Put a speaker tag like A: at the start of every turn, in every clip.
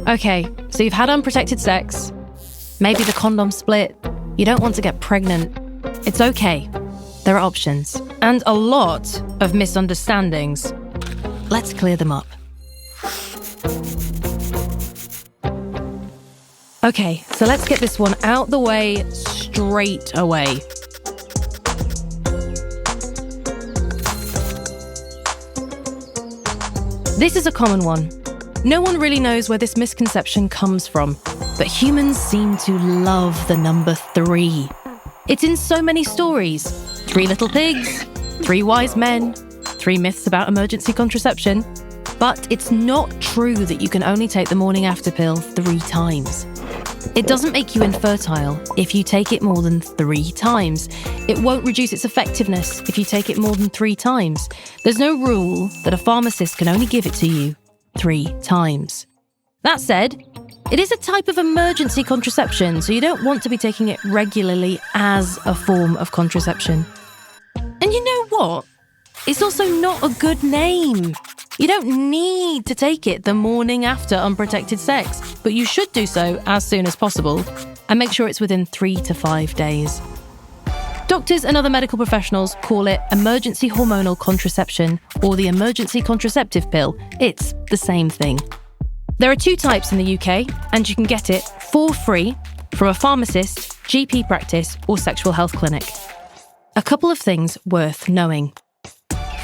A: Okay, so you've had unprotected sex. Maybe the condom split. You don't want to get pregnant. It's okay. There are options. And a lot of misunderstandings. Let's clear them up. Okay, so let's get this one out the way straight away. This is a common one. No one really knows where this misconception comes from, but humans seem to love the number 3. It's in so many stories. 3 little pigs, 3 wise men, 3 myths about emergency contraception. But it's not true that you can only take the morning after pill 3 times. It doesn't make you infertile if you take it more than 3 times. It won't reduce its effectiveness if you take it more than 3 times. There's no rule that a pharmacist can only give it to you 3 times. That said, it is a type of emergency contraception, so you don't want to be taking it regularly as a form of contraception. And you know what? It's also not a good name. You don't need to take it the morning after unprotected sex, but you should do so as soon as possible and make sure it's within 3 to 5 days. Doctors and other medical professionals call it emergency hormonal contraception or the emergency contraceptive pill. It's the same thing. There are 2 types in the UK, and you can get it for free from a pharmacist, GP practice, or sexual health clinic. A couple of things worth knowing.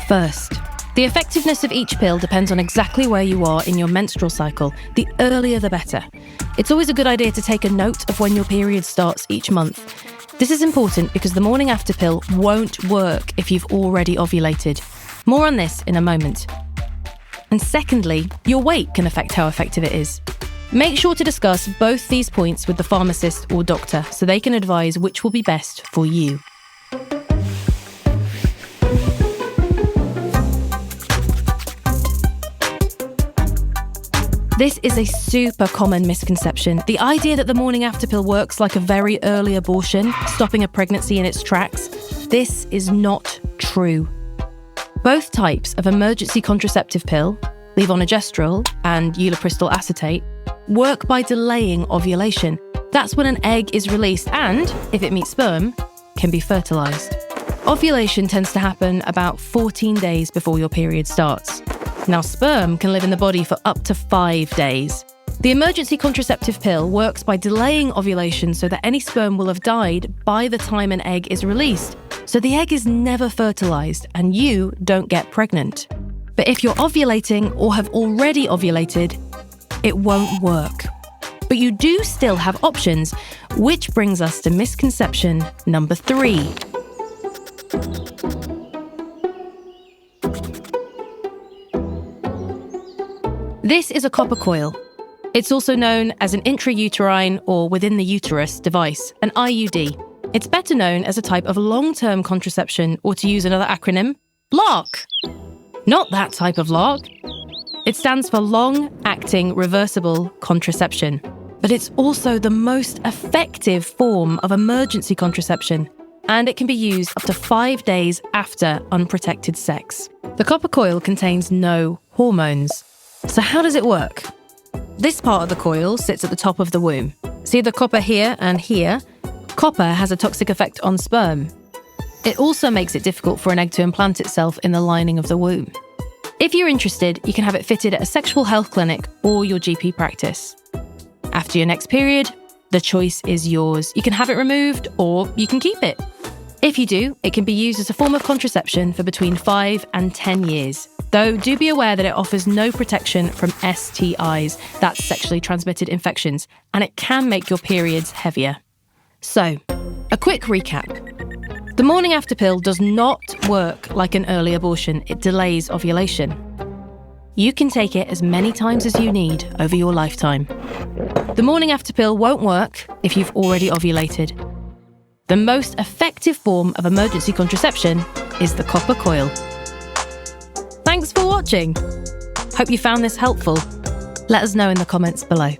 A: First, the effectiveness of each pill depends on exactly where you are in your menstrual cycle. The earlier the better. It's always a good idea to take a note of when your period starts each month. This is important because the morning after pill won't work if you've already ovulated. More on this in a moment. And secondly, your weight can affect how effective it is. Make sure to discuss both these points with the pharmacist or doctor so they can advise which will be best for you. This is a super common misconception. The idea that the morning after pill works like a very early abortion, stopping a pregnancy in its tracks. This is not true. Both types of emergency contraceptive pill, levonorgestrel and ulipristal acetate, work by delaying ovulation. That's when an egg is released and, if it meets sperm, can be fertilized. Ovulation tends to happen about 14 days before your period starts. Now, sperm can live in the body for up to 5 days. The emergency contraceptive pill works by delaying ovulation so that any sperm will have died by the time an egg is released. So the egg is never fertilized and you don't get pregnant. But if you're ovulating or have already ovulated, it won't work. But you do still have options, which brings us to misconception number 3. This is a copper coil. It's also known as an intrauterine or within the uterus device, an IUD. It's better known as a type of long-term contraception, or to use another acronym, LARC. Not that type of LARC. It stands for long-acting reversible contraception. But it's also the most effective form of emergency contraception, and it can be used up to 5 days after unprotected sex. The copper coil contains no hormones. So how does it work? This part of the coil sits at the top of the womb. See the copper here and here? Copper has a toxic effect on sperm. It also makes it difficult for an egg to implant itself in the lining of the womb. If you're interested, you can have it fitted at a sexual health clinic or your GP practice. After your next period, the choice is yours. You can have it removed or you can keep it. If you do, it can be used as a form of contraception for between 5 and 10 years. Though do be aware that it offers no protection from STIs, that's sexually transmitted infections, and it can make your periods heavier. So, a quick recap. The morning after pill does not work like an early abortion. It delays ovulation. You can take it as many times as you need over your lifetime. The morning after pill won't work if you've already ovulated. The most effective form of emergency contraception is the copper coil. Thanks for watching. Hope you found this helpful. Let us know in the comments below.